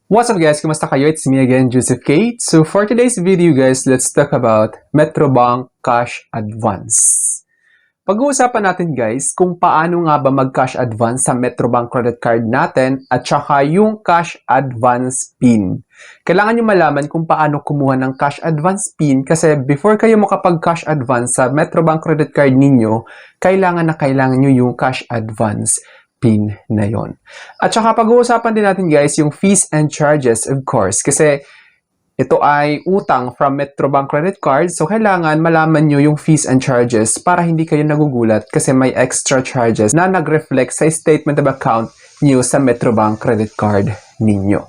What's up guys? Kumusta kayo? It's me again, Joseph Kate. So for today's video guys, let's talk about Metrobank Cash Advance. Pag-uusapan natin guys kung paano nga ba mag-cash advance sa Metrobank credit card natin at saka yung cash advance PIN. Kailangan nyo malaman kung paano kumuha ng cash advance PIN kasi before kayo makapag-cash advance sa Metrobank credit card ninyo, kailangan nyo yung cash advance PIN na yon. At saka pag-uusapan din natin guys yung fees and charges of course kasi ito ay utang from Metrobank credit card so kailangan malaman nyo yung fees and charges para hindi kayo nagugulat kasi may extra charges na nag-reflect sa statement of account nyo sa Metrobank credit card ninyo.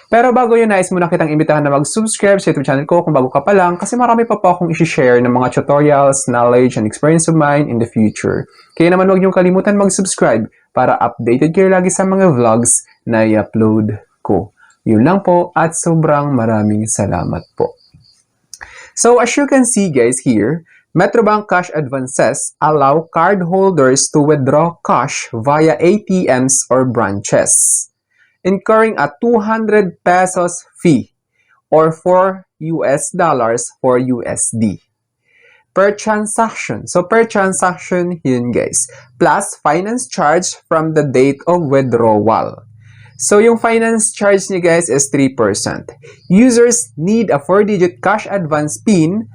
Pero bago yun, nais muna kitang imbitahan na mag-subscribe sa YouTube channel ko kung bago ka pa lang kasi marami pa po akong isi-share ng mga tutorials, knowledge, and experience of mine in the future. Kaya naman huwag niyong kalimutan mag-subscribe para updated kayo lagi sa mga vlogs na i-upload ko. Yun lang po at sobrang maraming salamat po. So as you can see guys here, Metrobank cash advances allow cardholders to withdraw cash via ATMs or branches, incurring a 200 pesos fee or $4 for USD per transaction. So per transaction yun guys, plus finance charge from the date of withdrawal. So yung finance charge niya guys is 3%. Users need a 4-digit cash advance PIN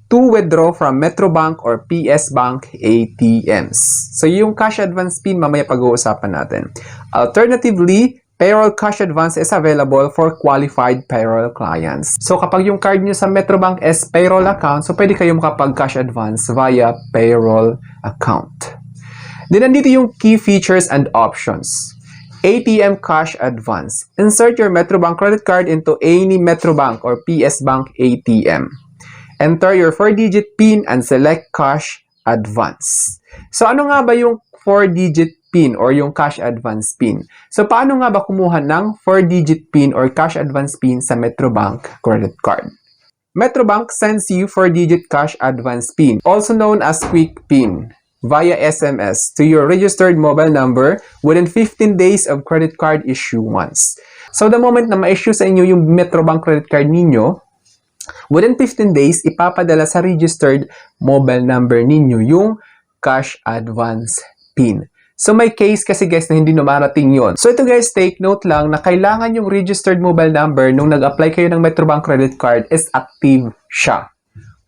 to withdraw from Metrobank or PS Bank ATMs. So yung cash advance PIN mamaya pag-uusapan natin. Alternatively, payroll cash advance is available for qualified payroll clients. So kapag yung card nyo sa Metrobank is payroll account, so pwede kayo makapag-cash advance via payroll account. Then nandito yung key features and options. ATM cash advance. Insert your Metrobank credit card into any Metrobank or PS Bank ATM. Enter your 4-digit PIN and select cash advance. So ano nga ba yung 4-digit PIN or yung cash advance PIN? So paano nga ba kumuha ng 4-digit PIN or cash advance PIN sa Metrobank credit card? Metrobank sends you 4-digit cash advance PIN, also known as Quick PIN, via SMS to your registered mobile number within 15 days of credit card issuance. So the moment na ma-issue sa inyo yung Metrobank credit card ninyo, within 15 days, ipapadala sa registered mobile number ninyo yung cash advance PIN. So may case kasi guys na hindi numarating yon. So ito guys, take note lang na kailangan yung registered mobile number nung nag-apply kayo ng Metrobank credit card is active siya.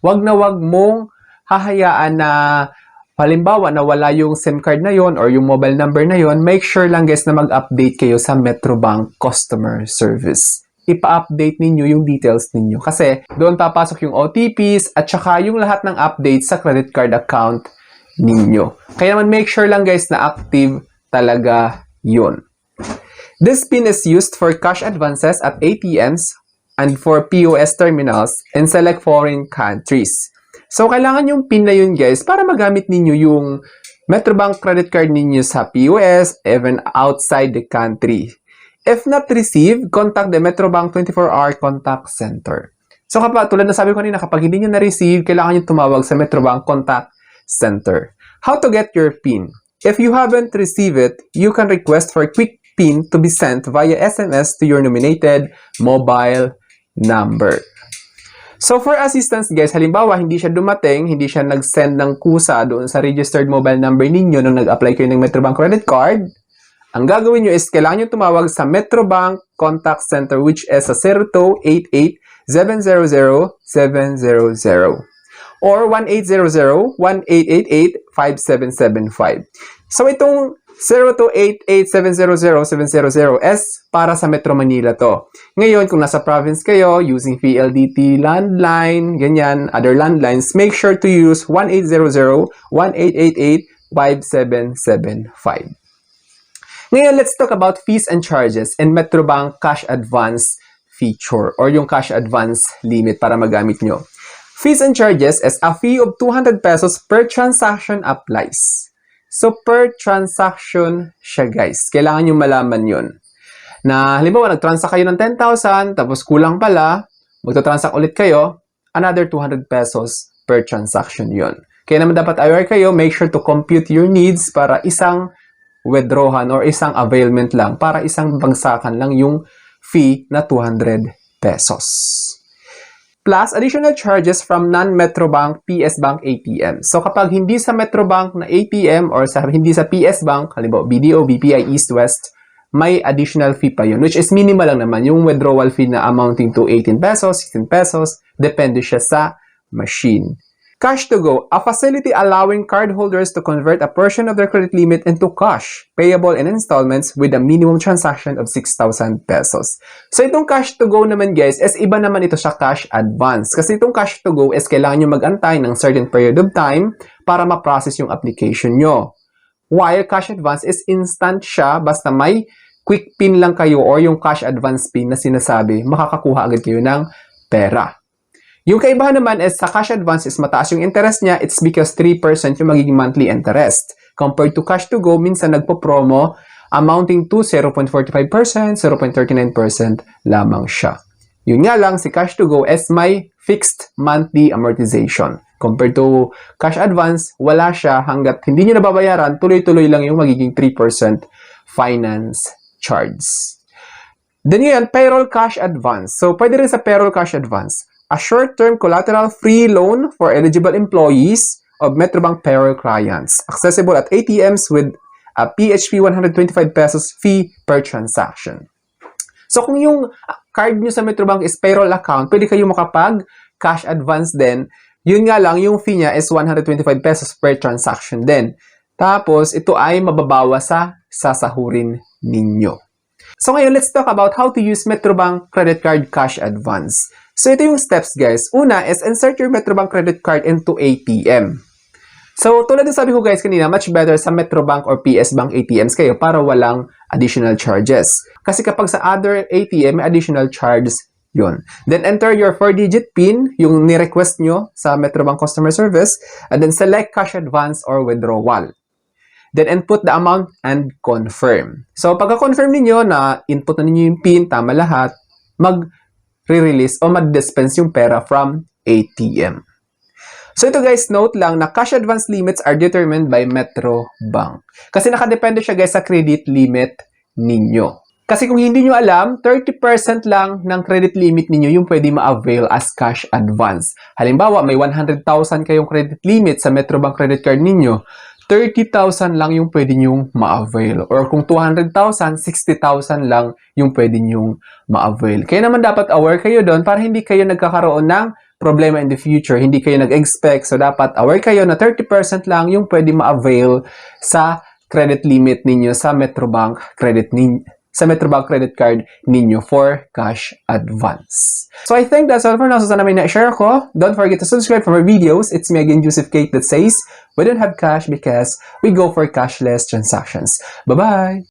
Wag mong hahayaan na halimbawa, nawala yung SIM card na yon or yung mobile number na yon, make sure lang guys na mag-update kayo sa Metrobank customer service. Ipa-update ninyo yung details ninyo kasi doon papasok yung OTPs at saka yung lahat ng updates sa credit card account ninyo. Kaya naman make sure lang guys na active talaga yun. This PIN is used for cash advances at ATMs and for POS terminals in select foreign countries. So, kailangan yung PIN na yun, guys, para magamit ninyo yung Metrobank credit card ninyo sa POS, even outside the country. If not received, contact the Metrobank 24-hour contact center. So, tulad na sabi ko kanina, kapag hindi nyo na-receive, kailangan nyo tumawag sa Metrobank contact center. How to get your PIN? If you haven't received it, you can request for a quick PIN to be sent via SMS to your nominated mobile number. So for assistance guys, halimbawa hindi siya dumating, hindi siya nag-send ng kusa doon sa registered mobile number ninyo nung nag-apply kayo ng Metrobank credit card, ang gagawin nyo is kailangan nyo tumawag sa Metrobank Contact Center which is sa 0288-700-700 or 1800-1888-5775. So itong 0288-700-700 para sa Metro Manila to. Ngayon, kung nasa province kayo, using PLDT landline, ganyan, other landlines, make sure to use 1800-1888-5775. Ngayon, let's talk about fees and charges and Metrobank Cash Advance feature or yung cash advance limit para magamit nyo. Fees and charges is a fee of 200 pesos per transaction applies. So, per transaction siya, guys. Kailangan nyo malaman yun. Na, halimbawa, nag-transact kayo ng 10,000, tapos kulang pala, magta-transact ulit kayo, another 200 pesos per transaction yun. Kaya naman dapat aware kayo, make sure to compute your needs para isang withdrawhan or isang availment lang, para isang bagsakan lang yung fee na 200 pesos. Plus, additional charges from non-Metrobank PS Bank ATM. So, kapag hindi sa Metrobank na ATM or hindi sa PS Bank, halimbawa BDO, BPI, East West, may additional fee pa yun, which is minimal lang naman. Yung withdrawal fee na amounting to 18 pesos, 16 pesos, depende siya sa machine. Cash to Go, a facility allowing cardholders to convert a portion of their credit limit into cash, payable in installments with a minimum transaction of 6,000 pesos. So itong Cash to Go naman guys, is iba naman ito sa cash advance. Kasi itong Cash to Go is kailangan nyo mag-antay ng certain period of time para ma-process yung application nyo. While cash advance is instant siya, basta may quick pin lang kayo or yung cash advance pin na sinasabi, makakakuha agad kayo ng pera. Yung kaibahan naman is sa cash advance is mataas yung interest niya, it's because 3% yung magiging monthly interest. Compared to cash to go, minsan nagpo-promo amounting to 0.45%, 0.39% lamang siya. Yun nga lang, si cash to go is may fixed monthly amortization. Compared to cash advance, wala siya hanggat hindi nyo nababayaran, tuloy-tuloy lang yung magiging 3% finance charge. Then yun, payroll cash advance. So, pwede rin sa payroll cash advance. A short-term collateral-free loan for eligible employees of Metrobank payroll clients. Accessible at ATMs with a PHP 125 pesos fee per transaction. So kung yung card nyo sa Metrobank is payroll account, pwede kayo makapag-cash advance din. Yun nga lang, yung fee niya is 125 pesos per transaction din. Tapos, ito ay mababawas sa sasahurin ninyo. So ngayon, let's talk about how to use Metrobank credit card cash advance. So ito yung steps guys. Una is insert your Metrobank credit card into ATM. So tulad ng sabi ko guys kanina, much better sa Metrobank or PS Bank ATMs kayo para walang additional charges. Kasi kapag sa other ATM, may additional charges yun. Then enter your 4-digit PIN, yung ni-request nyo sa Metrobank customer service, and then select cash advance or withdrawal. Then input the amount and confirm. So pagka-confirm ninyo na input na ninyo yung PIN, tama lahat, mag-release o mag-dispense yung pera from ATM. So ito guys, note lang na cash advance limits are determined by Metrobank. Kasi nakadepende siya guys sa credit limit ninyo. Kasi kung hindi nyo alam, 30% lang ng credit limit ninyo yung pwede ma-avail as cash advance. Halimbawa, may 100,000 kayong credit limit sa Metrobank credit card ninyo, 30,000 lang yung pwede nyong ma-avail. Or kung 200,000, 60,000 lang yung pwede nyong ma-avail. Kaya naman dapat aware kayo doon para hindi kayo nagkakaroon ng problema in the future. Hindi kayo nag-expect. So, dapat aware kayo na 30% lang yung pwede ma-avail sa credit limit ninyo sa Metrobank credit card ninyo for cash advance. So I think that's all for now. So sana may na-share ko. Don't forget to subscribe for more videos. It's me again, Joseph Kate, that says we don't have cash because we go for cashless transactions. Bye-bye!